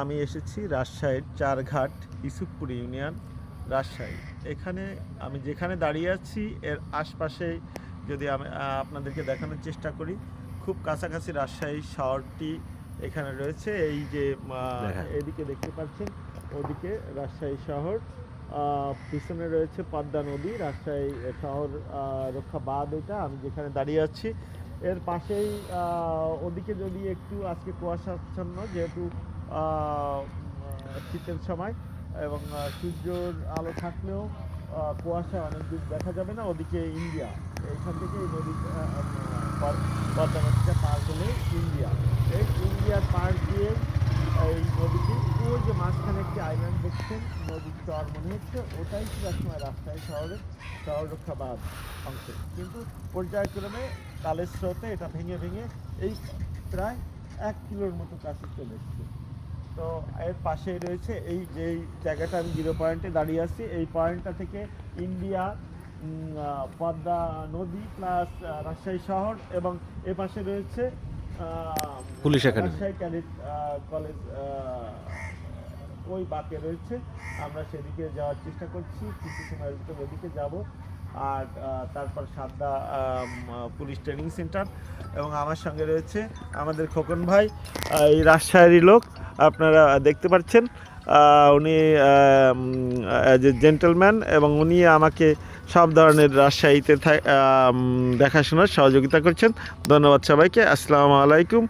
আমি এসেছি রাজশাহীর চারঘাট ইউসুফপুর ইউনিয়ন রাজশাহী। এখানে আমি যেখানে দাঁড়িয়ে আছি এর আশপাশে যদি আমি আপনাদেরকে দেখানোর চেষ্টা করি, খুব কাছাকাছি রাজশাহী শহরটি এখানে রয়েছে। এই যে এদিকে দেখতে পাচ্ছেন, ওদিকে রাজশাহী শহর, পিছনে রয়েছে পদ্মা নদী, রাজশাহী শহর রক্ষা বাঁধ। এটা আমি যেখানে দাঁড়িয়ে আছি এর পাশেই ওদিকে যদি একটু আজকে কুয়াশাচ্ছন্ন, যেহেতু শীতের সময় এবং সূর্যের আলো থাকলেও কুয়াশা অনেক দূর দেখা যাবে না। ওদিকে ইন্ডিয়া, এইখান থেকে এই নদী পদ্মা নদীটা পার হলে ইন্ডিয়া, এই ইন্ডিয়ার পার দিয়ে এই নদীটি, ওই যে মাঝখানে একটি আইল্যান্ড দেখছেন, নদীর চর মনে হচ্ছে, ওটাই ছিল একসময় রাজশাহী শহরের শহর রক্ষা বাঁধ অংশ। কিন্তু পর্যায়ক্রমে কালের স্রোতে এটা ভেঙে ভেঙে এই প্রায় 1 কিলোর মতো কাছে চলে এসছে। তো এর পাশেই রয়েছে এই যেই জায়গাটা আমি জিরো পয়েন্টে দাঁড়িয়ে আছি, এই পয়েন্টটা থেকে ইন্ডিয়া, পদ্মা নদী প্লাস রাজশাহী শহর, এবং এ পাশে রয়েছে police academy, Rajshahi cadet college, ওই বাঁকে রয়েছে। আমরা সেদিকে যাওয়ার চেষ্টা করছি, কিছু সময়ের ভিতরে ওদিকে যাব। আর তারপর সাদ্দা পুলিশ ট্রেনিং সেন্টার, এবং আমার সঙ্গে রয়েছে আমাদের খোকন ভাই, এই রাজশাহীর লোক, আপনারা দেখতে পাচ্ছেন। উনি অ্যাজ এ জেন্টলম্যান, এবং উনি আমাকে সব ধরনের রাজশাহীতে দেখাশোনার সহযোগিতা করছেন। ধন্যবাদ সবাইকে। আসসালামু আলাইকুম।